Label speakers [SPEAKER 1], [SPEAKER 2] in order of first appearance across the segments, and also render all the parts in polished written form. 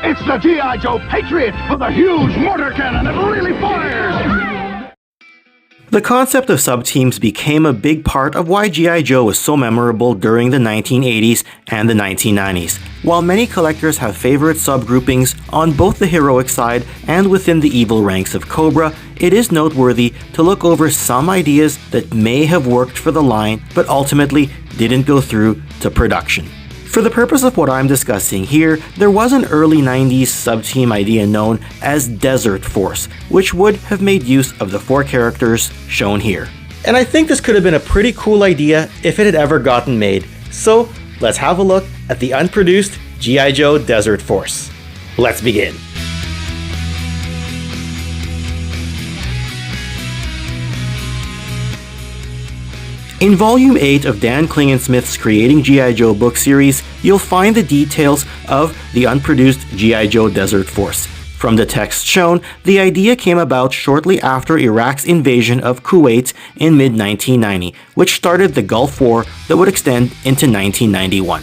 [SPEAKER 1] It's the G.I. Joe Patriot with a huge mortar cannon that really fires!
[SPEAKER 2] The concept of sub-teams became a big part of why G.I. Joe was so memorable during the 1980s and the 1990s. While many collectors have favorite subgroupings on both the heroic side and within the evil ranks of Cobra, it is noteworthy to look over some ideas that may have worked for the line but ultimately didn't go through to production. For the purpose of what I'm discussing here, there was an early 90s sub-team idea known as Desert Force, which would have made use of the 4 characters shown here. And I think this could have been a pretty cool idea if it had ever gotten made. So let's have a look at the unproduced G.I. Joe Desert Force. Let's begin. In Volume 8 of Dan Klingensmith's Creating G.I. Joe book series, you'll find the details of the unproduced G.I. Joe Desert Force. From the text shown, the idea came about shortly after Iraq's invasion of Kuwait in mid-1990, which started the Gulf War that would extend into 1991.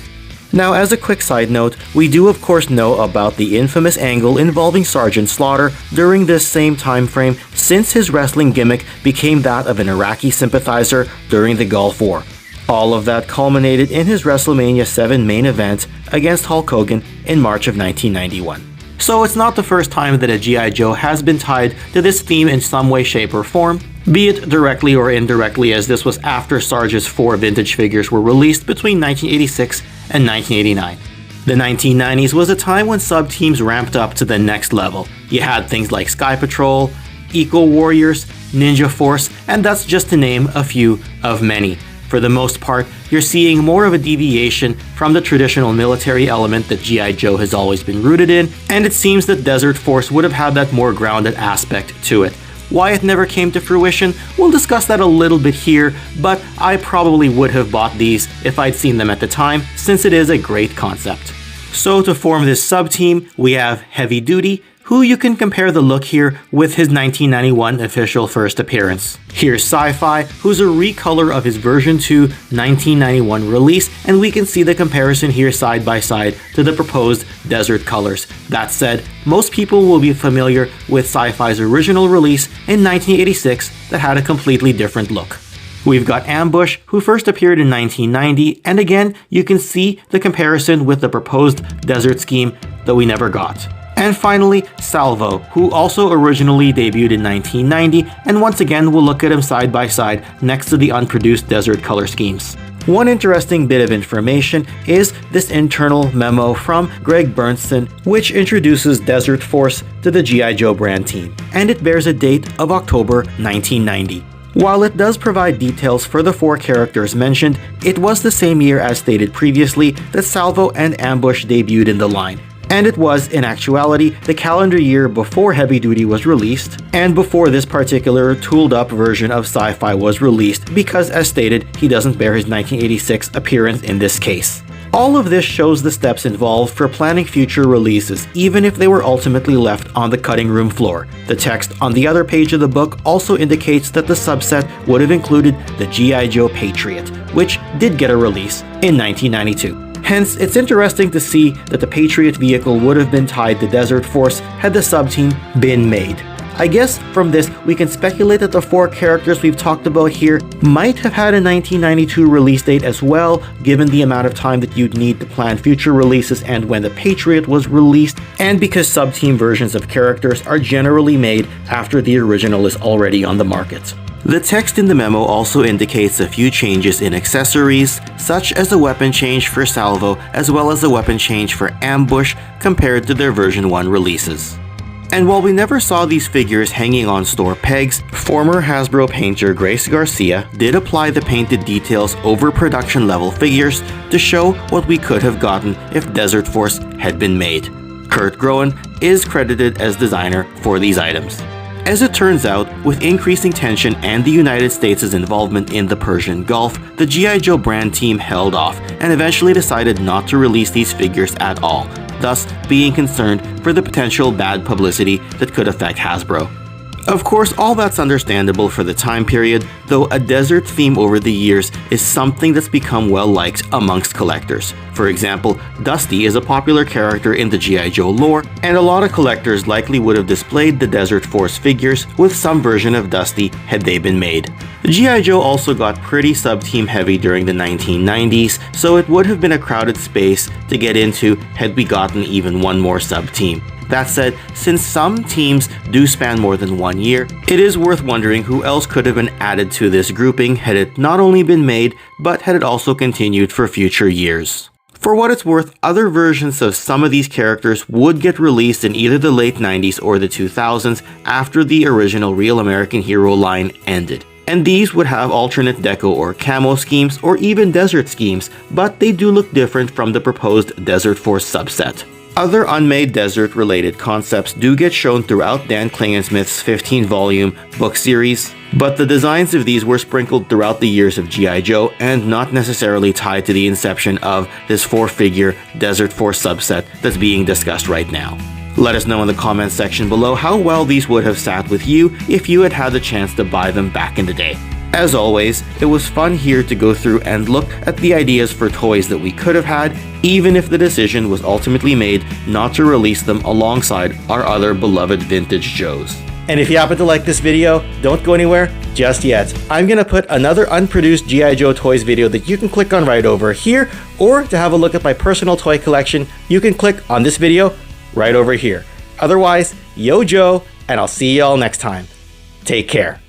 [SPEAKER 2] Now, as a quick side note, we do of course know about the infamous angle involving Sergeant Slaughter during this same time frame, since his wrestling gimmick became that of an Iraqi sympathizer during the Gulf War. All of that culminated in his WrestleMania 7 main event against Hulk Hogan in March of 1991. So it's not the first time that a G.I. Joe has been tied to this theme in some way, shape, or form, be it directly or indirectly, as this was after Sarge's 4 vintage figures were released between 1986 and 1989. The 1990s was a time when sub-teams ramped up to the next level. You had things like Sky Patrol, Eco Warriors, Ninja Force, and that's just to name a few of many. For the most part, you're seeing more of a deviation from the traditional military element that G.I. Joe has always been rooted in, and it seems that Desert Force would have had that more grounded aspect to it. Why it never came to fruition, we'll discuss that a little bit here, but I probably would have bought these if I'd seen them at the time, since it is a great concept. So to form this sub-team, we have Heavy Duty, who you can compare the look here with his 1991 official first appearance. Here's Sci-Fi, who's a recolor of his version 2 1991 release, and we can see the comparison here side by side to the proposed desert colors. That said, most people will be familiar with Sci-Fi's original release in 1986 that had a completely different look. We've got Ambush, who first appeared in 1990, and again, you can see the comparison with the proposed desert scheme that we never got. And finally, Salvo, who also originally debuted in 1990, and once again we'll look at him side by side next to the unproduced desert color schemes. One interesting bit of information is this internal memo from Greg Berntsen, which introduces Desert Force to the G.I. Joe brand team, and it bears a date of October 1990. While it does provide details for the 4 characters mentioned, it was the same year as stated previously that Salvo and Ambush debuted in the line. And it was, in actuality, the calendar year before Heavy Duty was released, and before this particular tooled-up version of Sci-Fi was released, because as stated, he doesn't bear his 1986 appearance in this case. All of this shows the steps involved for planning future releases, even if they were ultimately left on the cutting room floor. The text on the other page of the book also indicates that the subset would have included the G.I. Joe Patriot, which did get a release in 1992. Hence, it's interesting to see that the Patriot vehicle would have been tied to Desert Force had the sub-team been made. I guess from this, we can speculate that the 4 characters we've talked about here might have had a 1992 release date as well, given the amount of time that you'd need to plan future releases and when the Patriot was released, and because sub-team versions of characters are generally made after the original is already on the market. The text in the memo also indicates a few changes in accessories, such as a weapon change for Salvo as well as a weapon change for Ambush compared to their version 1 releases. And while we never saw these figures hanging on store pegs, former Hasbro painter Grace Garcia did apply the painted details over production level figures to show what we could have gotten if Desert Force had been made. Kurt Groen is credited as designer for these items. As it turns out, with increasing tension and the United States' involvement in the Persian Gulf, the G.I. Joe brand team held off and eventually decided not to release these figures at all, thus being concerned for the potential bad publicity that could affect Hasbro. Of course, all that's understandable for the time period, though a desert theme over the years is something that's become well liked amongst collectors. For example, Dusty is a popular character in the G.I. Joe lore, and a lot of collectors likely would have displayed the Desert Force figures with some version of Dusty had they been made. G.I. Joe also got pretty sub-team heavy during the 1990s, so it would have been a crowded space to get into had we gotten even one more sub-team. That said, since some teams do span more than 1 year, it is worth wondering who else could have been added to this grouping had it not only been made, but had it also continued for future years. For what it's worth, other versions of some of these characters would get released in either the late 90s or the 2000s after the original Real American Hero line ended. And these would have alternate deco or camo schemes or even desert schemes, but they do look different from the proposed Desert Force subset. Other unmade desert-related concepts do get shown throughout Dan Klingensmith's 15-volume book series, but the designs of these were sprinkled throughout the years of G.I. Joe and not necessarily tied to the inception of this 4-figure Desert Force subset that's being discussed right now. Let us know in the comments section below how well these would have sat with you if you had had the chance to buy them back in the day. As always, it was fun here to go through and look at the ideas for toys that we could have had, even if the decision was ultimately made not to release them alongside our other beloved vintage Joes. And if you happen to like this video, don't go anywhere just yet. I'm gonna put another unproduced G.I. Joe toys video that you can click on right over here, or to have a look at my personal toy collection, you can click on this video right over here. Otherwise, yo Joe, and I'll see y'all next time. Take care.